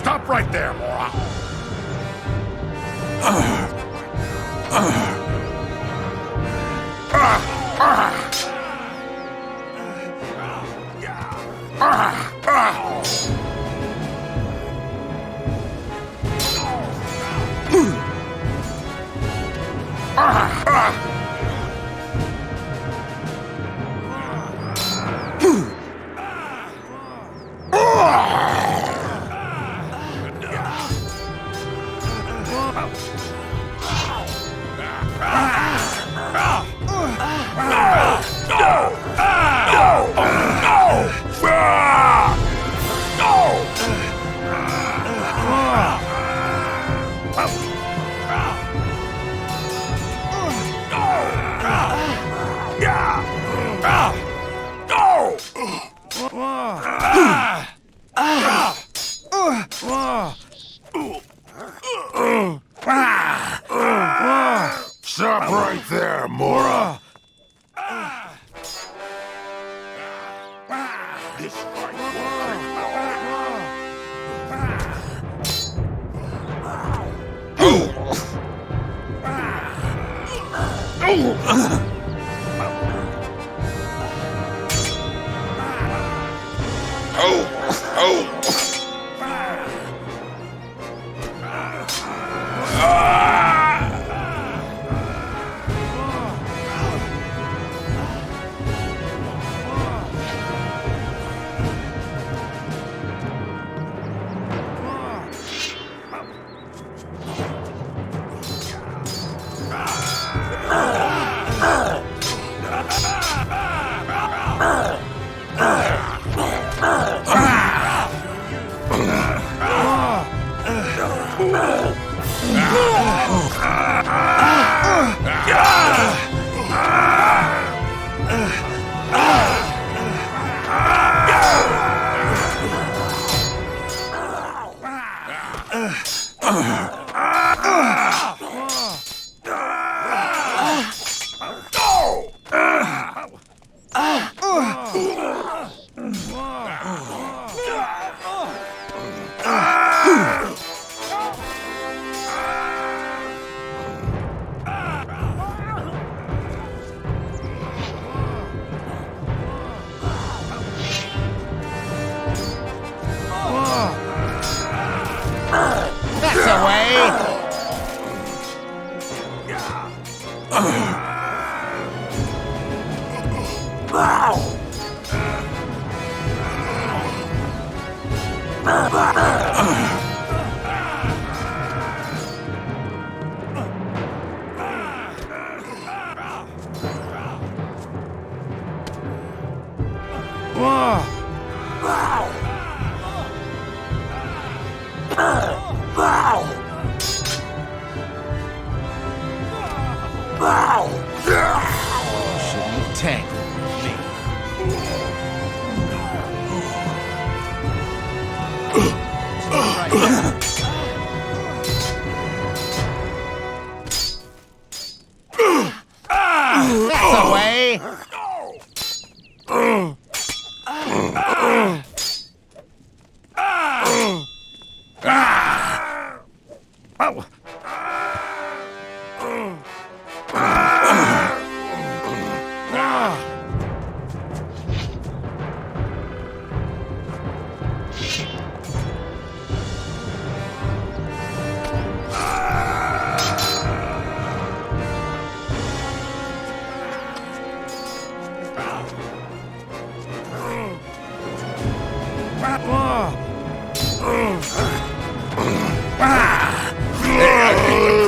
Stop right there, moron! Stop right there, Mora! This fight Shouldn't have tangled with me. That's the way!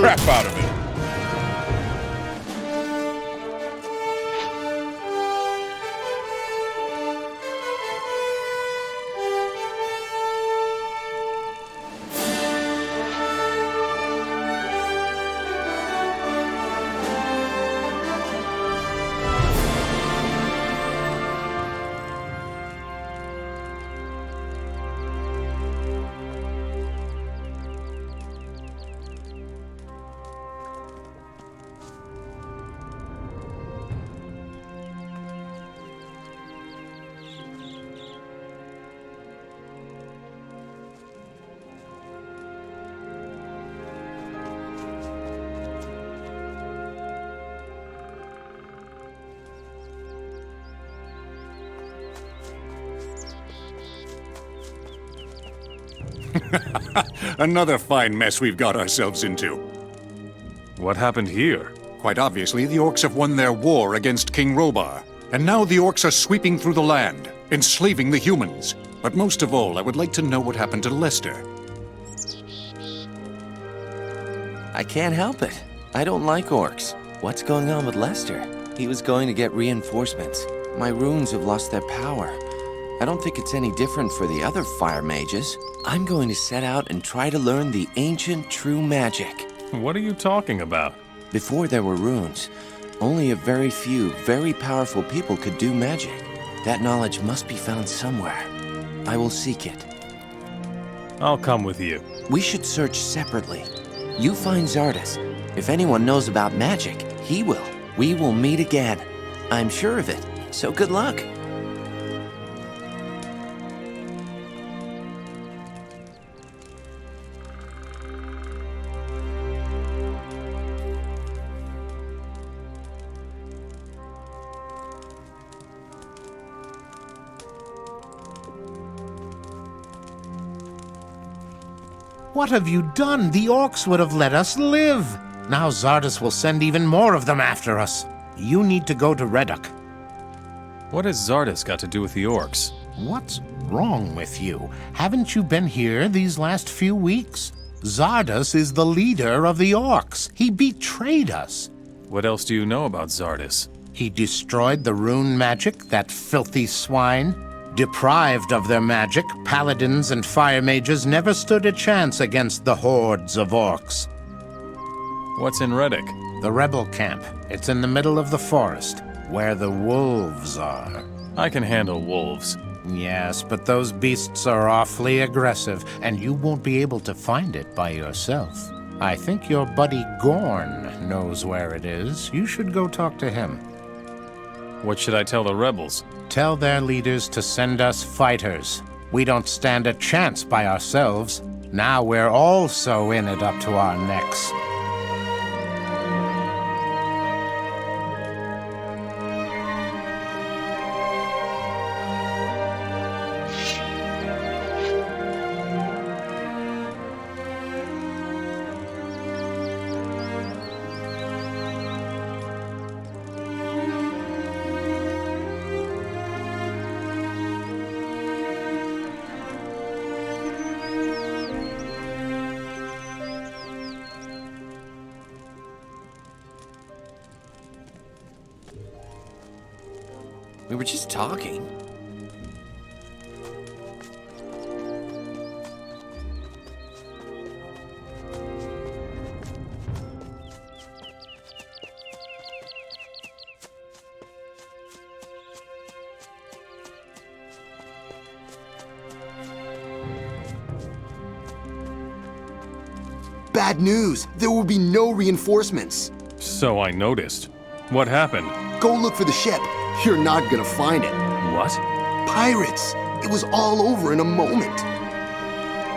Crap out of it. Another fine mess we've got ourselves into. What happened here? Quite obviously, the Orcs have won their war against King Robar. And now the Orcs are sweeping through the land, enslaving the humans. But most of all, I would like to know what happened to Lester. I can't help it. I don't like orcs. What's going on with Lester? He was going to get reinforcements. My runes have lost their power. I don't think it's any different for the other fire mages. I'm going to set out and try to learn the ancient true magic. What are you talking about? Before there were runes, only a very few, very powerful people could do magic. That knowledge must be found somewhere. I will seek it. I'll come with you. We should search separately. You find Zardoz. If anyone knows about magic, he will. We will meet again. I'm sure of it. So good luck. What have you done? The Orcs would have let us live. Now Zardoz will send even more of them after us. You need to go to Reddick. What has Zardoz got to do with the Orcs? What's wrong with you? Haven't you been here these last few weeks? Zardoz is the leader of the Orcs. He betrayed us. What else do you know about Zardoz? He destroyed the rune magic, that filthy swine. Deprived of their magic, paladins and fire mages never stood a chance against the hordes of Orcs. What's in Reddick? The rebel camp. It's in the middle of the forest, where the wolves are. I can handle wolves. Yes, but those beasts are awfully aggressive, and you won't be able to find it by yourself. I think your buddy Gorn knows where it is. You should go talk to him. What should I tell the rebels? Tell their leaders to send us fighters. We don't stand a chance by ourselves. Now we're also in it up to our necks. We were just talking. bad news. There will be no reinforcements. So I noticed. What happened? Go look for the ship. You're not gonna find it. What? Pirates! It was all over in a moment.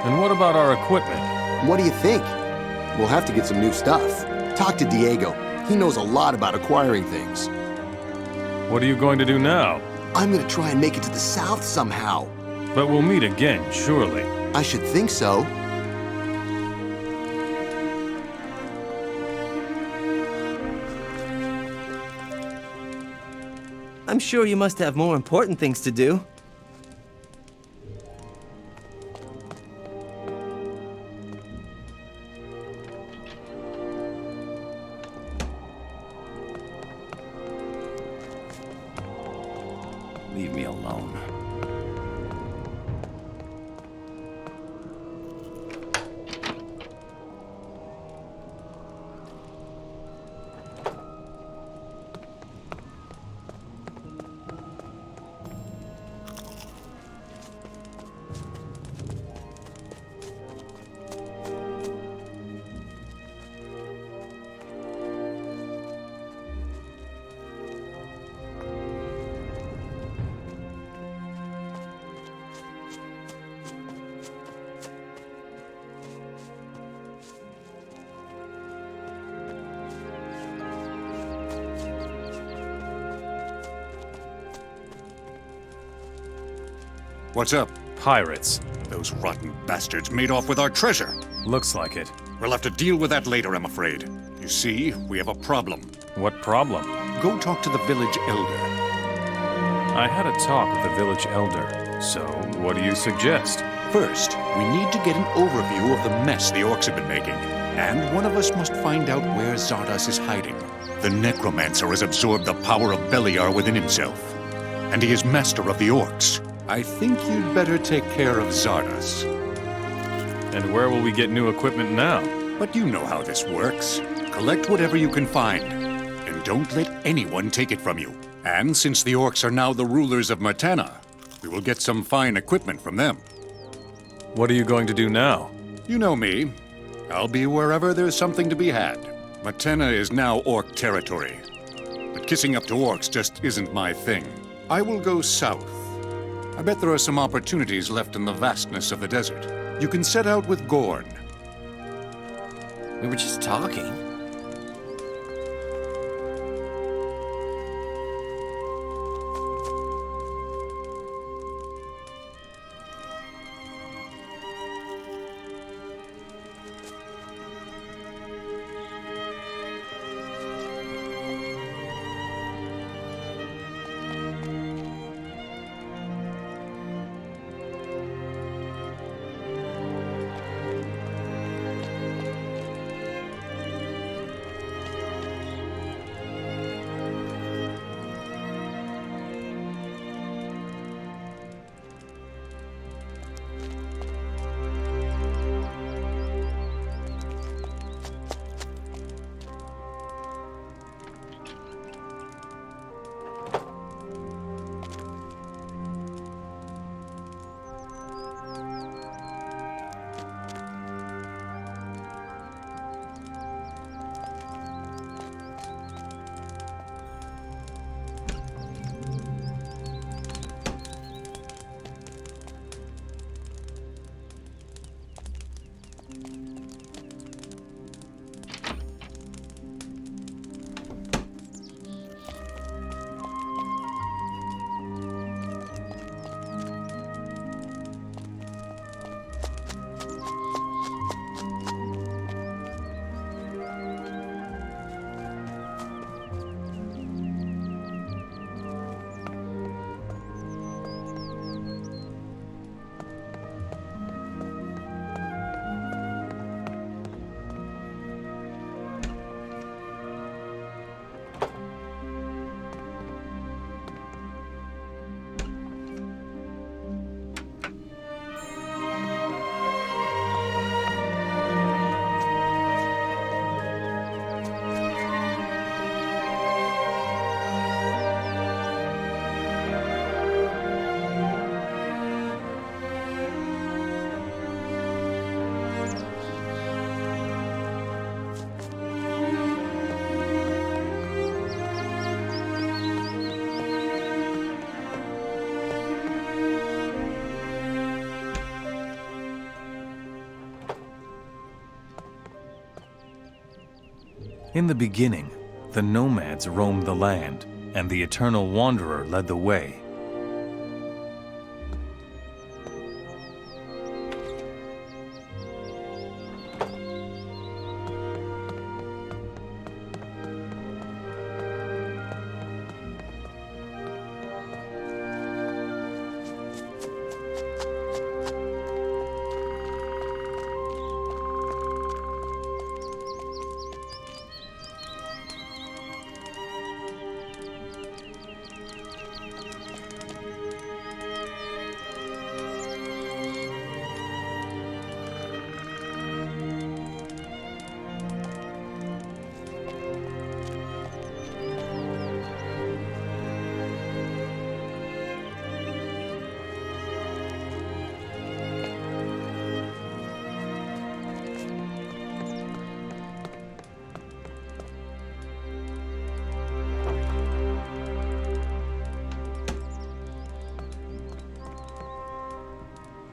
And what about our equipment? What do you think? We'll have to get some new stuff. Talk to Diego. He knows a lot about acquiring things. What are you going to do now? I'm gonna try and make it to the south somehow. But we'll meet again, surely. I should think so. I'm sure you must have more important things to do. Leave me alone. What's up? Pirates. Those rotten bastards made off with our treasure. Looks like it. We'll have to deal with that later, I'm afraid. You see, we have a problem. What problem? Go talk to the village elder. I had a talk with the village elder. So, what do you suggest? First, we need to get an overview of the mess the orcs have been making. And one of us must find out where Zardoz is hiding. The necromancer has absorbed the power of Beliar within himself. And he is master of the orcs. I think you'd better take care of Zardoz. And where will we get new equipment now? But you know how this works. Collect whatever you can find. And don't let anyone take it from you. And since the orcs are now the rulers of Matana, we will get some fine equipment from them. What are you going to do now? You know me. I'll be wherever there's something to be had. Matana is now orc territory. But kissing up to orcs just isn't my thing. I will go south. I bet there are some opportunities left in the vastness of the desert. You can set out with Gorn. We were just talking. In the beginning, the Nomads roamed the land, and the Eternal Wanderer led the way.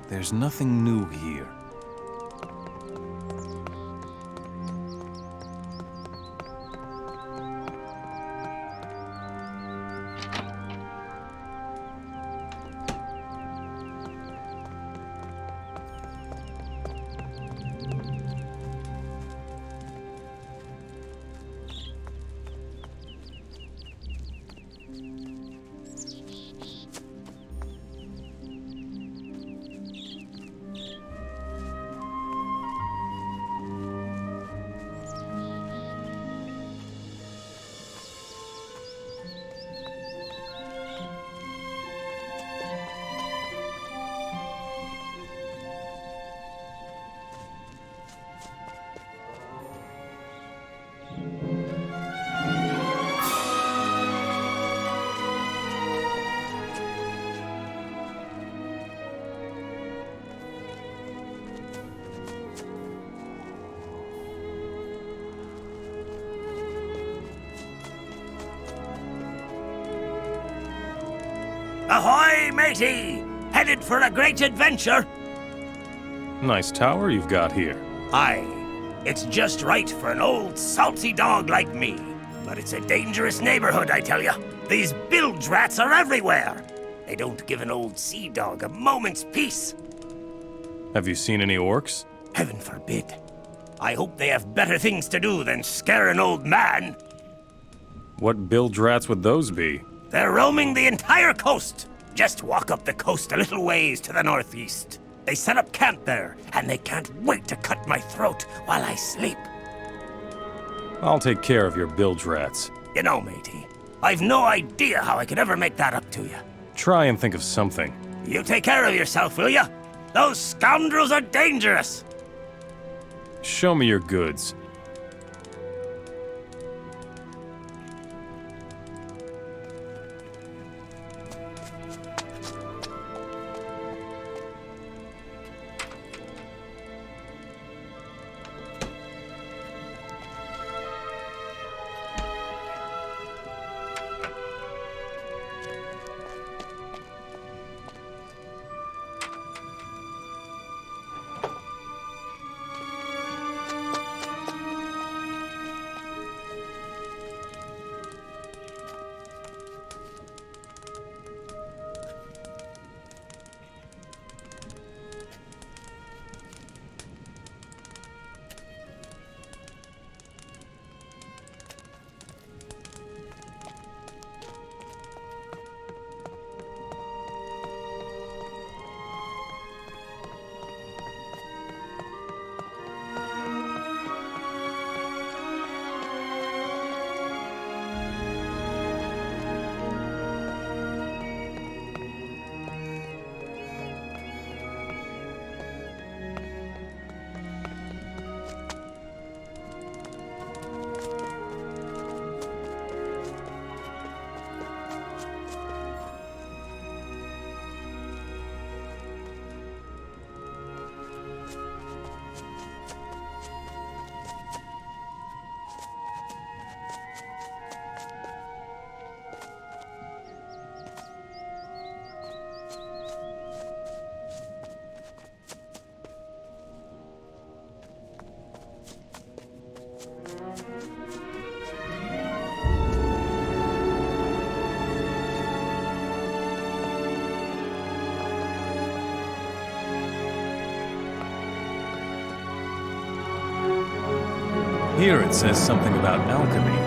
There's nothing new here. Ahoy, matey! Headed for a great adventure? Nice tower you've got here. Aye. It's just right for an old salty dog like me. But it's a dangerous neighborhood, I tell ya. These bilge rats are everywhere. They don't give an old sea dog a moment's peace. Have you seen any orcs? Heaven forbid. I hope they have better things to do than scare an old man. What bilge rats would those be? They're roaming the entire coast. Just walk up the coast a little ways to the northeast. They set up camp there, and they can't wait to cut my throat while I sleep. I'll take care of your bilge rats. You know, matey, I've no idea how I could ever make that up to you. Try and think of something. You take care of yourself, will ya? Those scoundrels are dangerous. Show me your goods. Here it says something about alchemy.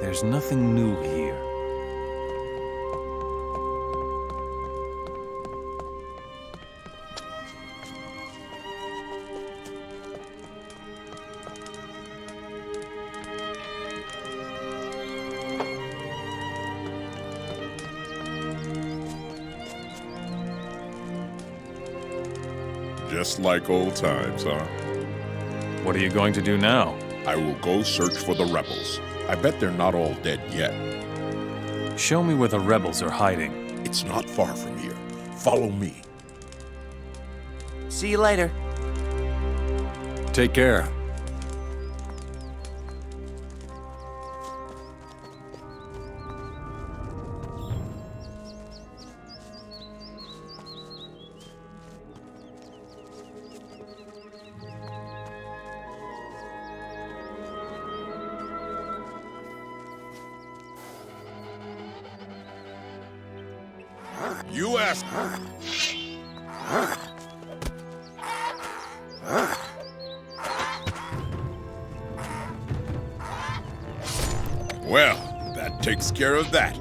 There's nothing new here. Just like old times, huh? What are you going to do now? I will go search for the rebels. I bet they're not all dead yet. Show me where the rebels are hiding. It's not far from here. Follow me. See you later. Take care. You ask. Well, that takes care of that.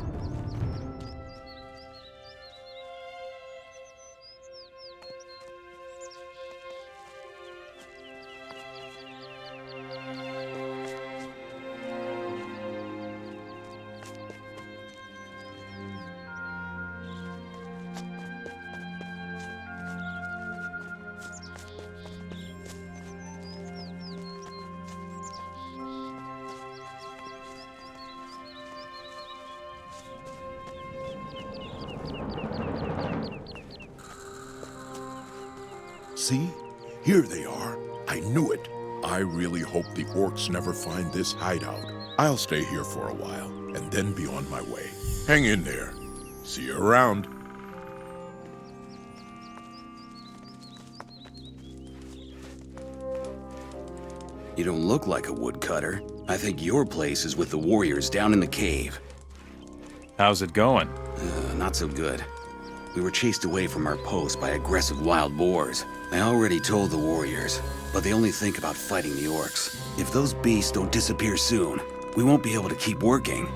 See? Here they are. I knew it. I really hope the orcs never find this hideout. I'll stay here for a while, and then be on my way. Hang in there. See you around. You don't look like a woodcutter. I think your place is with the warriors down in the cave. How's it going? Not so good. We were chased away from our post by aggressive wild boars. I already told the warriors, but they only think about fighting the orcs. If those beasts don't disappear soon, we won't be able to keep working.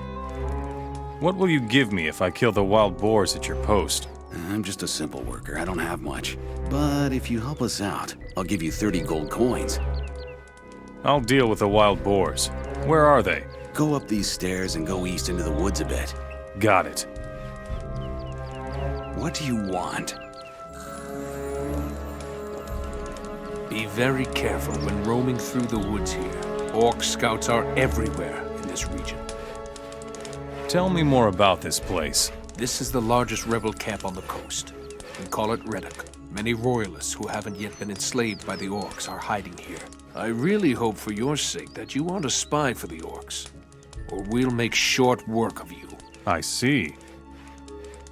What will you give me if I kill the wild boars at your post? I'm just a simple worker, I don't have much. But if you help us out, I'll give you 30 gold coins. I'll deal with the wild boars. Where are they? Go up these stairs and go east into the woods a bit. Got it. What do you want? Be very careful when roaming through the woods here. Orc scouts are everywhere in this region. Tell me more about this place. This is the largest rebel camp on the coast. We call it Reddick. Many royalists who haven't yet been enslaved by the orcs are hiding here. I really hope for your sake that you aren't a spy for the orcs, or we'll make short work of you. I see.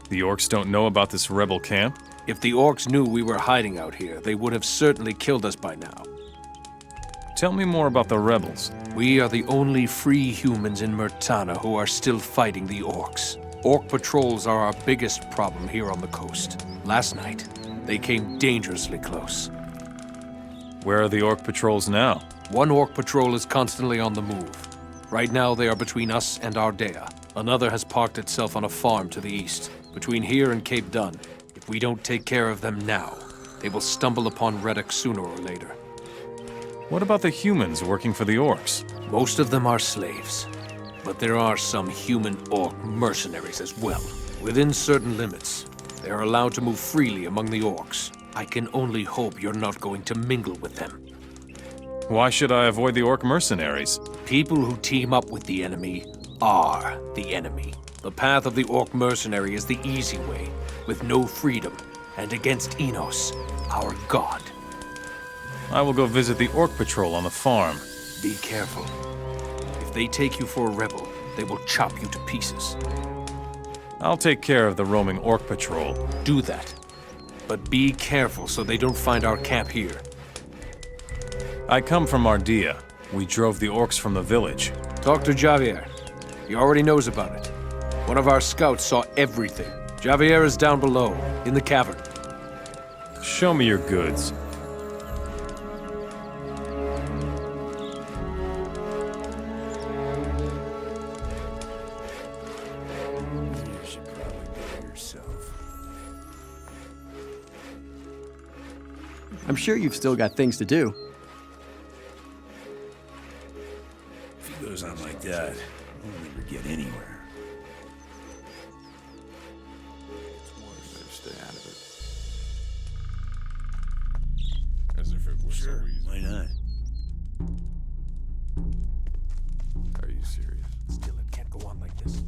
The orcs don't know about this rebel camp? If the orcs knew we were hiding out here, they would have certainly killed us by now. Tell me more about the rebels. We are the only free humans in Murtana who are still fighting the orcs. Orc patrols are our biggest problem here on the coast. Last night, they came dangerously close. Where are the orc patrols now? One orc patrol is constantly on the move. Right now, they are between us and Ardea. Another has parked itself on a farm to the east, between here and Cape Dun. If we don't take care of them now, they will stumble upon Reddick sooner or later. What about the humans working for the orcs? Most of them are slaves, but there are some human-orc mercenaries as well. Within certain limits, they are allowed to move freely among the orcs. I can only hope you're not going to mingle with them. Why should I avoid the orc mercenaries? People who team up with the enemy are the enemy. The path of the orc mercenary is the easy way, with no freedom, and against Enos, our god. I will go visit the orc patrol on the farm. Be careful. If they take you for a rebel, they will chop you to pieces. I'll take care of the roaming orc patrol. Do that. But be careful so they don't find our camp here. I come from Ardea. We drove the orcs from the village. Talk to Javier. He already knows about it. One of our scouts saw everything. Javier is down below, in the cavern. Show me your goods. I'm sure you've still got things to do. If he goes on like that, we'll never get anywhere. Stay out of it. As if it was so easy. Why not? Are you serious? Still, it can't go on like this.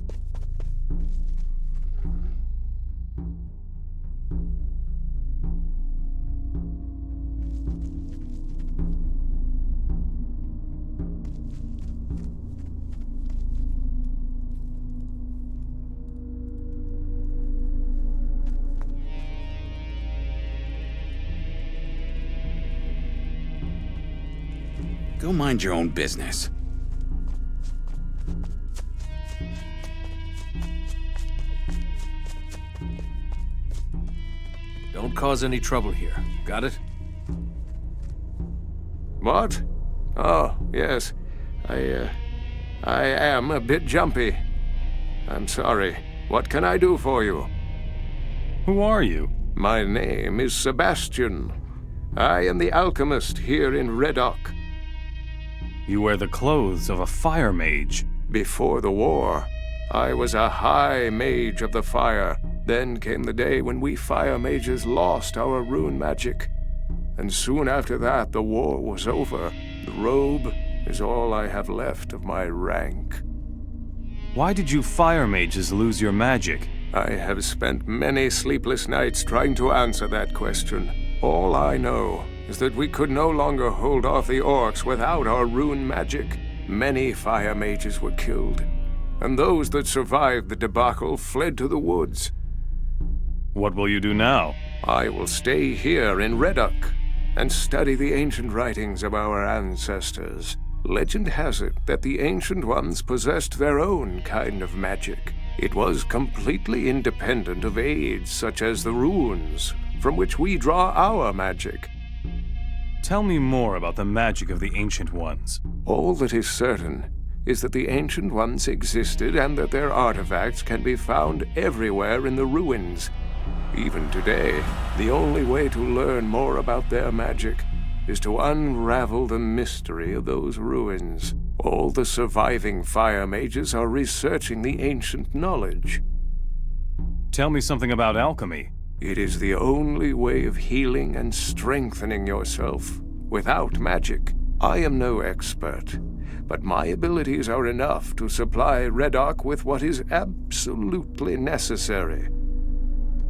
Go mind your own business. Don't cause any trouble here. Got it? What? Oh, yes. I am a bit jumpy. I'm sorry. What can I do for you? Who are you? My name is Sebastian. I am the alchemist here in Reddick. You wear the clothes of a fire mage. Before the war, I was a high mage of the fire. Then came the day when we fire mages lost our rune magic. And soon after that, the war was over. The robe is all I have left of my rank. Why did you fire mages lose your magic? I have spent many sleepless nights trying to answer that question. All I know is that we could no longer hold off the orcs without our rune magic. Many fire mages were killed, and those that survived the debacle fled to the woods. What will you do now? I will stay here in Reddick and study the ancient writings of our ancestors. Legend has it that the Ancient Ones possessed their own kind of magic. It was completely independent of aids such as the runes, from which we draw our magic. Tell me more about the magic of the Ancient Ones. All that is certain is that the Ancient Ones existed and that their artifacts can be found everywhere in the ruins. Even today, the only way to learn more about their magic is to unravel the mystery of those ruins. All the surviving fire mages are researching the ancient knowledge. Tell me something about alchemy. It is the only way of healing and strengthening yourself without magic. I am no expert, but my abilities are enough to supply Reddick with what is absolutely necessary.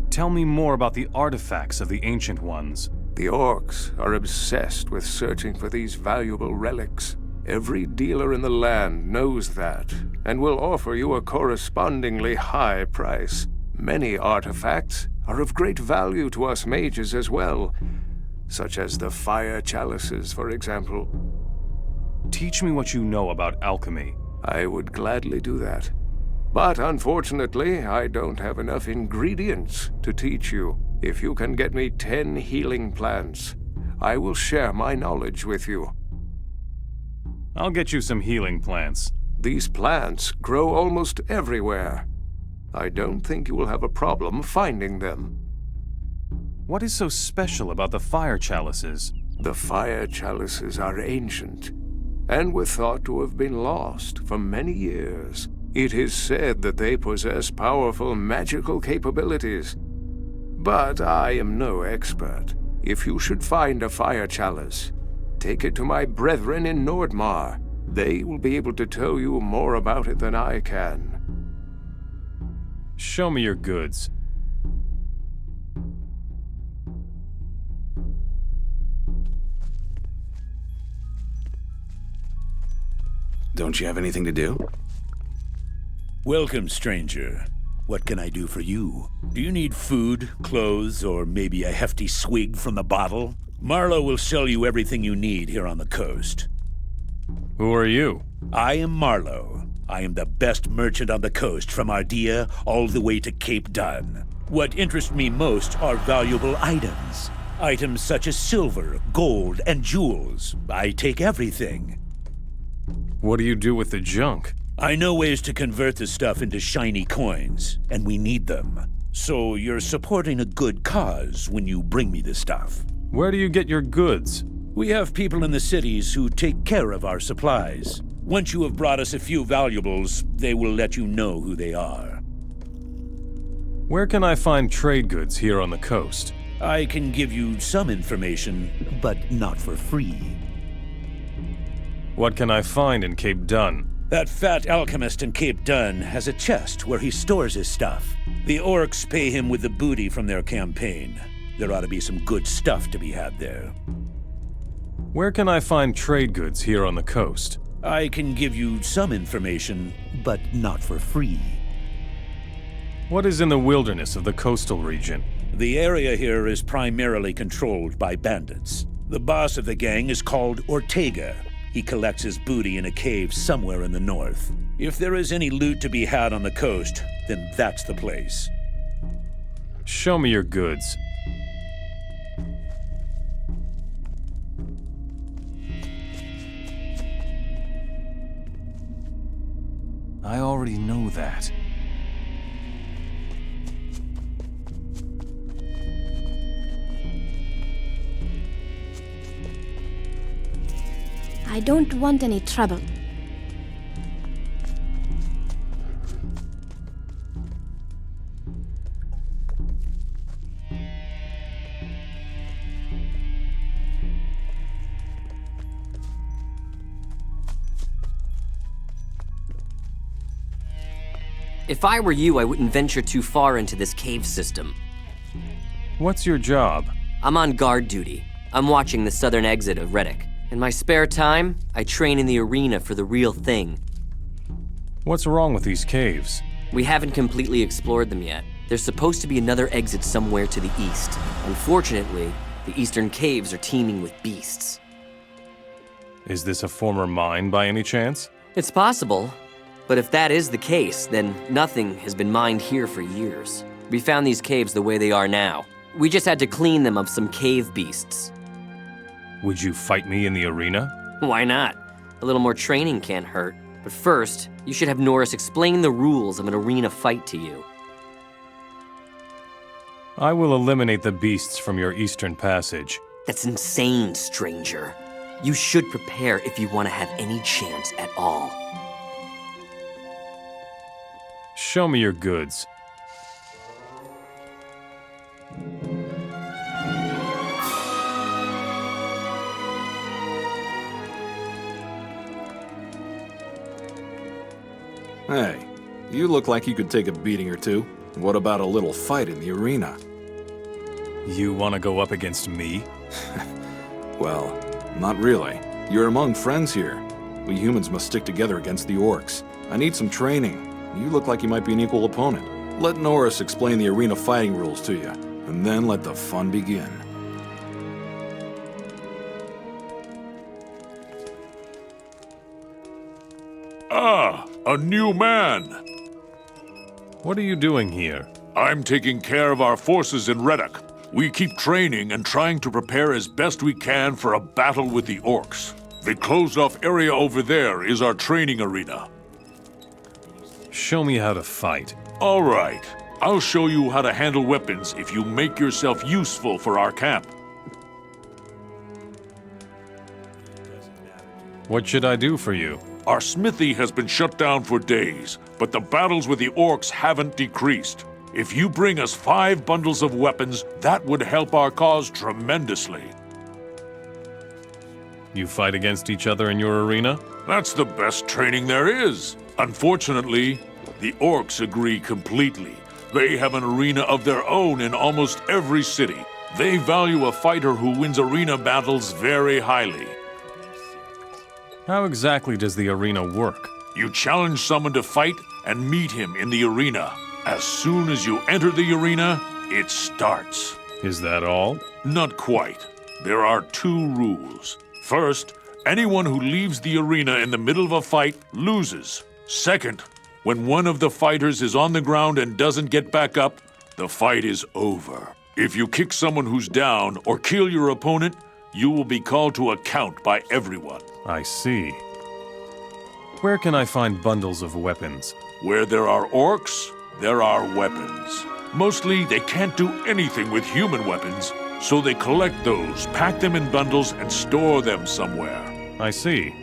Tell me more about the artifacts of the Ancient Ones. The Orcs are obsessed with searching for these valuable relics. Every dealer in the land knows that, and will offer you a correspondingly high price. Many artifacts are of great value to us mages as well, such as the fire chalices, for example. Teach me what you know about alchemy. I would gladly do that. But unfortunately, I don't have enough ingredients to teach you. If you can get me 10 healing plants, I will share my knowledge with you. I'll get you some healing plants. These plants grow almost everywhere. I don't think you will have a problem finding them. What is so special about the fire chalices? The fire chalices are ancient, and were thought to have been lost for many years. It is said that they possess powerful magical capabilities. But I am no expert. If you should find a fire chalice, take it to my brethren in Nordmar. They will be able to tell you more about it than I can. Show me your goods. Don't you have anything to do? Welcome, stranger. What can I do for you? Do you need food, clothes, or maybe a hefty swig from the bottle? Marlowe will sell you everything you need here on the coast. Who are you? I am Marlowe. I am the best merchant on the coast, from Ardea all the way to Cape Dun. What interests me most are valuable items. Items such as silver, gold, and jewels. I take everything. What do you do with the junk? I know ways to convert the stuff into shiny coins, and we need them. So you're supporting a good cause when you bring me the stuff. Where do you get your goods? We have people in the cities who take care of our supplies. Once you have brought us a few valuables, they will let you know who they are. Where can I find trade goods here on the coast? I can give you some information, but not for free. What can I find in Cape Dun? That fat alchemist in Cape Dun has a chest where he stores his stuff. The Orcs pay him with the booty from their campaign. There ought to be some good stuff to be had there. Where can I find trade goods here on the coast? I can give you some information, but not for free. What is in the wilderness of the coastal region? The area here is primarily controlled by bandits. The boss of the gang is called Ortega. He collects his booty in a cave somewhere in the north. If there is any loot to be had on the coast, then that's the place. Show me your goods. I already know that. I don't want any trouble. If I were you, I wouldn't venture too far into this cave system. What's your job? I'm on guard duty. I'm watching the southern exit of Reddick. In my spare time, I train in the arena for the real thing. What's wrong with these caves? We haven't completely explored them yet. There's supposed to be another exit somewhere to the east. Unfortunately, the eastern caves are teeming with beasts. Is this a former mine by any chance? It's possible, but if that is the case, then nothing has been mined here for years. We found these caves the way they are now. We just had to clean them of some cave beasts. Would you fight me in the arena? Why not? A little more training can't hurt. But first, you should have Norris explain the rules of an arena fight to you. I will eliminate the beasts from your eastern passage. That's insane, stranger. You should prepare if you want to have any chance at all. Show me your goods. Hey, you look like you could take a beating or two. What about a little fight in the arena? You want to go up against me? Well, not really. You're among friends here. We humans must stick together against the orcs. I need some training. You look like you might be an equal opponent. Let Norris explain the arena fighting rules to you, and then let the fun begin. Ah, a new man! What are you doing here? I'm taking care of our forces in Reddick. We keep training and trying to prepare as best we can for a battle with the orcs. The closed-off area over there is our training arena. Show me how to fight. All right. I'll show you how to handle weapons if you make yourself useful for our camp. What should I do for you? Our smithy has been shut down for days, but the battles with the orcs haven't decreased. If you bring us 5 bundles of weapons, that would help our cause tremendously. You fight against each other in your arena? That's the best training there is. Unfortunately, the orcs agree completely. They have an arena of their own in almost every city. They value a fighter who wins arena battles very highly. How exactly does the arena work? You challenge someone to fight and meet him in the arena. As soon as you enter the arena, it starts. Is that all? Not quite. There are 2 rules. First, anyone who leaves the arena in the middle of a fight loses. Second, when one of the fighters is on the ground and doesn't get back up, the fight is over. If you kick someone who's down or kill your opponent, you will be called to account by everyone. I see. Where can I find bundles of weapons? Where there are orcs, there are weapons. Mostly, they can't do anything with human weapons, so they collect those, pack them in bundles, and store them somewhere. I see.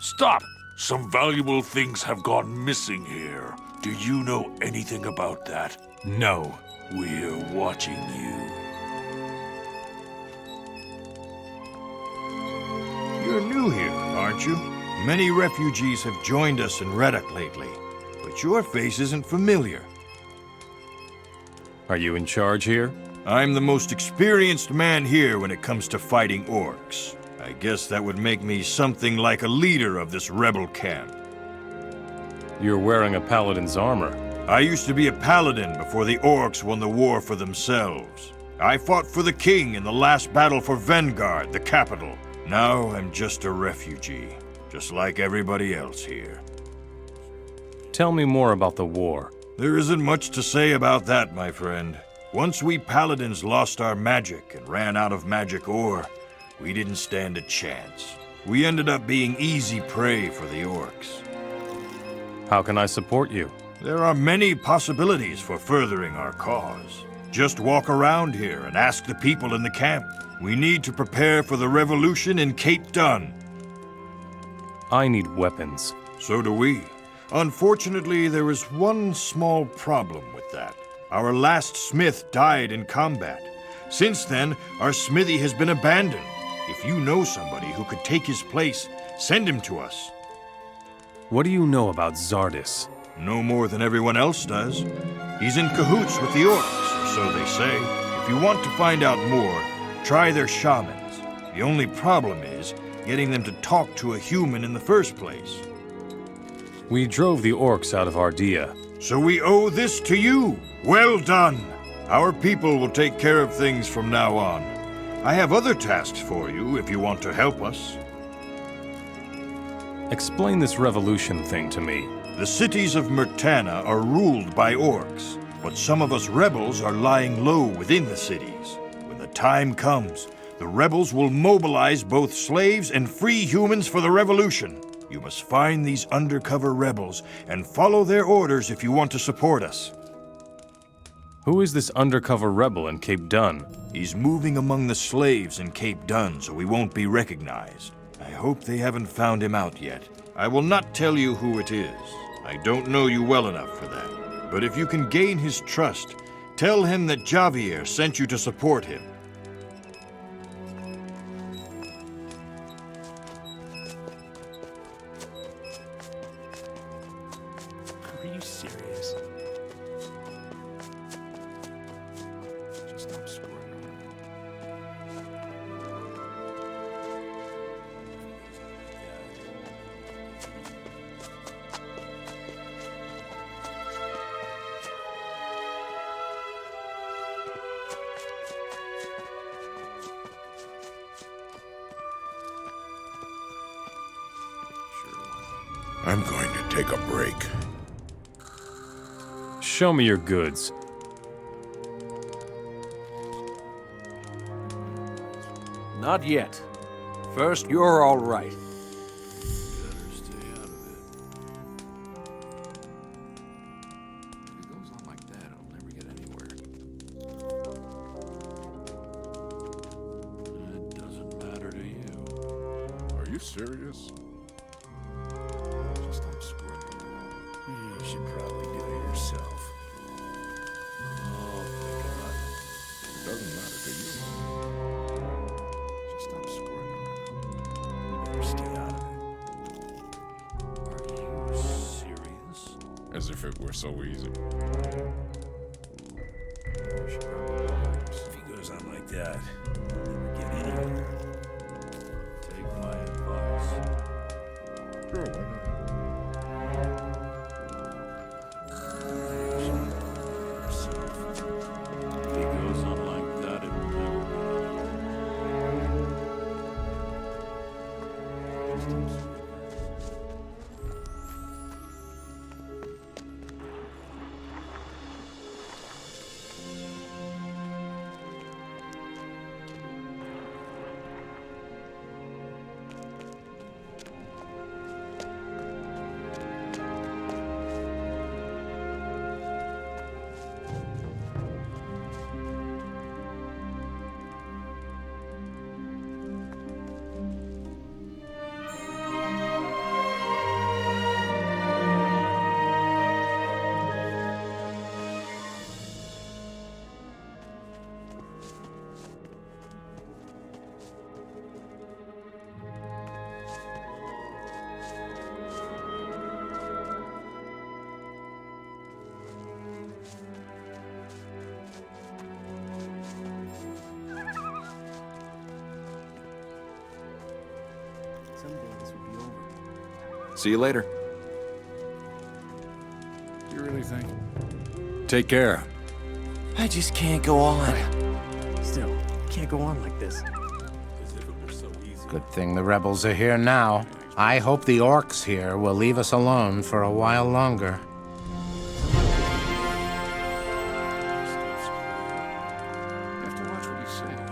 Stop! Some valuable things have gone missing here. Do you know anything about that? No. We're watching you. You're new here, aren't you? Many refugees have joined us in Reddick lately, but your face isn't familiar. Are you in charge here? I'm the most experienced man here when it comes to fighting orcs. I guess that would make me something like a leader of this rebel camp. You're wearing a paladin's armor. I used to be a paladin before the orcs won the war for themselves. I fought for the king in the last battle for Vanguard, the capital. Now I'm just a refugee, just like everybody else here. Tell me more about the war. There isn't much to say about that, my friend. Once we paladins lost our magic and ran out of magic ore, We didn't stand a chance. We ended up being easy prey for the orcs. How can I support you? There are many possibilities for furthering our cause. Just walk around here and ask the people in the camp. We need to prepare for the revolution in Cape Dun. I need weapons. So do we. Unfortunately, there is one small problem with that. Our last smith died in combat. Since then, our smithy has been abandoned. If you know somebody who could take his place, send him to us. What do you know about Zardoz? No more than everyone else does. He's in cahoots with the orcs, or so they say. If you want to find out more, try their shamans. The only problem is getting them to talk to a human in the first place. We drove the orcs out of Ardea. So we owe this to you. Well done. Our people will take care of things from now on. I have other tasks for you if you want to help us. Explain this revolution thing to me. The cities of Murtana are ruled by orcs, but some of us rebels are lying low within the cities. When the time comes, the rebels will mobilize both slaves and free humans for the revolution. You must find these undercover rebels and follow their orders if you want to support us. Who is this undercover rebel in Cape Dun? He's moving among the slaves in Cape Dun, so we won't be recognized. I hope they haven't found him out yet. I will not tell you who it is. I don't know you well enough for that. But if you can gain his trust, tell him that Javier sent you to support him. Are you serious? Just stop screwing around. I'm going to take a break. Show me your goods. Not yet. First, you're all right. Are you serious? Just stop screwing around. You should probably do it yourself. Oh, think about it. It doesn't matter to you. Just stop screwing around. You better stay out of it. Are you serious? As if it were so easy. You should probably do it yourself. If he goes on like that, he'll never get anywhere. Take my advice. Sure, why not? If he goes on like that, it will never be. Someday this will be over. See you later. Do you really think? Take care. I just can't go on. Still, can't go on like this. As if it were so easy. Good thing the rebels are here now. I hope the orcs here will leave us alone for a while longer. You have to watch what you say.